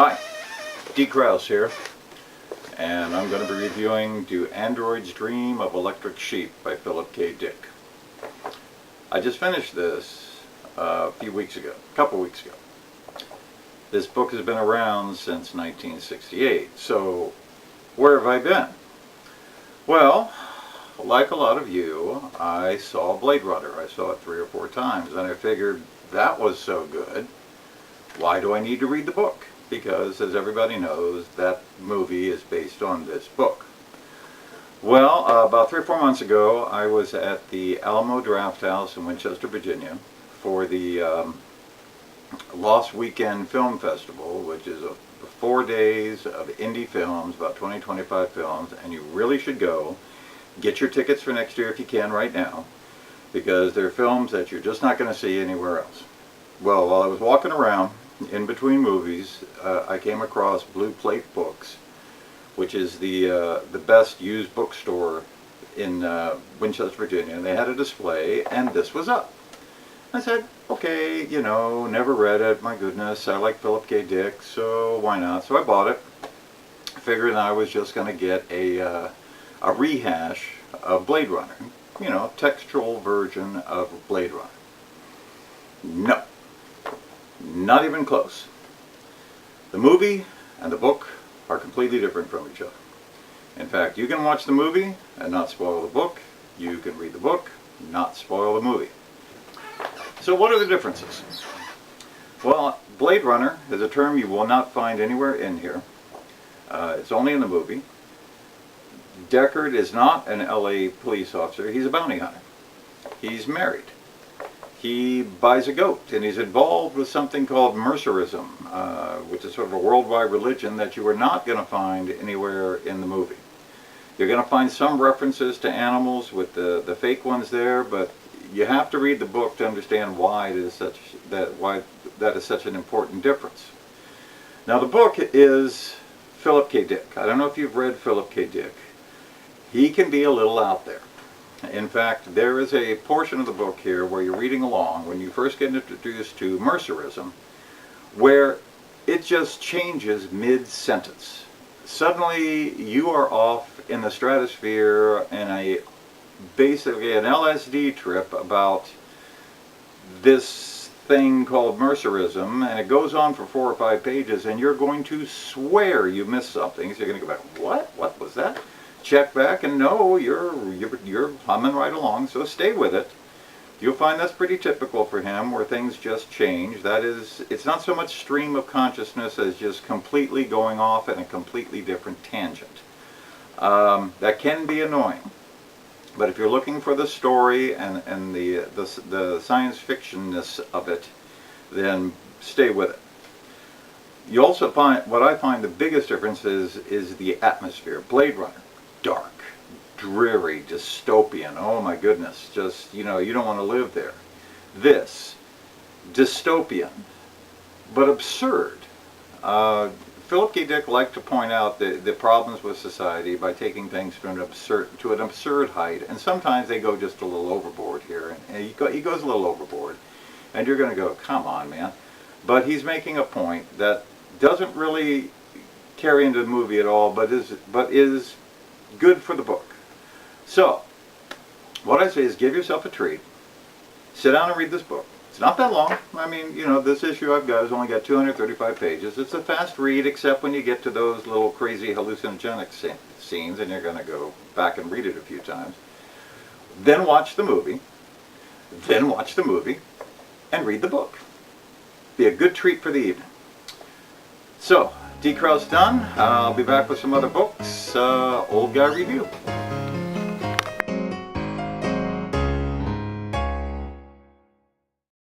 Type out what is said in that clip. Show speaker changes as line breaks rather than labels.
Hi, D. Krause here, and I'm going to be reviewing Do Androids Dream of Electric Sheep by Philip K. Dick. I just finished this a couple weeks ago. This book has been around since 1968, so where have I been? Well, like a lot of you, I saw Blade Runner. I saw it 3 or 4 times, and I figured that was so good, why do I need to read the book? Because, as everybody knows, that movie is based on this book. Well, about 3 or 4 months ago, I was at the Alamo Drafthouse in Winchester, Virginia, for the Lost Weekend Film Festival, which is 4 days of indie films, about 20-25 films, and you really should go. Get your tickets for next year if you can right now, because they're films that you're just not going to see anywhere else. Well, while I was walking around, in between movies, I came across Blue Plate Books, which is the best used bookstore in Winchester, Virginia, and they had a display, and this was up. I said, okay, you know, never read it, my goodness, I like Philip K. Dick, so why not? So I bought it, figuring I was just going to get a rehash of Blade Runner, you know, textual version of Blade Runner. No. Not even close. The movie and the book are completely different from each other. In fact, you can watch the movie and not spoil the book. You can read the book, not spoil the movie. So what are the differences? Well, Blade Runner is a term you will not find anywhere in here. It's only in the movie. Deckard is not an LA police officer. He's a bounty hunter. He's married. He buys a goat, and he's involved with something called Mercerism, which is sort of a worldwide religion that you are not going to find anywhere in the movie. You're going to find some references to animals with the fake ones there, but you have to read the book to understand why that is such an important difference. Now, the book is Philip K. Dick. I don't know if you've read Philip K. Dick. He can be a little out there. In fact, there is a portion of the book here where you're reading along when you first get introduced to Mercerism, where it just changes mid-sentence. Suddenly, you are off in the stratosphere in basically an LSD trip about this thing called Mercerism, and it goes on for 4 or 5 pages, and you're going to swear you missed something. So you're going to go back, what? What was that? Check back, and no, you're humming right along, so stay with it. You'll find that's pretty typical for him, where things just change. That is, it's not so much stream of consciousness as just completely going off in a completely different tangent. That can be annoying, but if you're looking for the story and the science fictionness of it, then stay with it. You also find, what I find the biggest difference is the atmosphere. Blade Runner. Dark, dreary, dystopian. Oh my goodness, just, you know, you don't want to live there. This, dystopian, but absurd. Philip K. Dick liked to point out the problems with society by taking things to an absurd height, and sometimes they go just a little overboard here, and he goes a little overboard, and you're going to go, come on, man. But he's making a point that doesn't really carry into the movie at all, but is good for the book. So, what I say is give yourself a treat. Sit down and read this book. It's not that long. I mean, you know, this issue I've got has only got 235 pages. It's a fast read, except when you get to those little crazy hallucinogenic scenes, and you're going to go back and read it a few times. Then watch the movie. Then watch the movie, and read the book. Be a good treat for the evening. So, D. Krause done. I'll be back with some other books. Old Guy Review.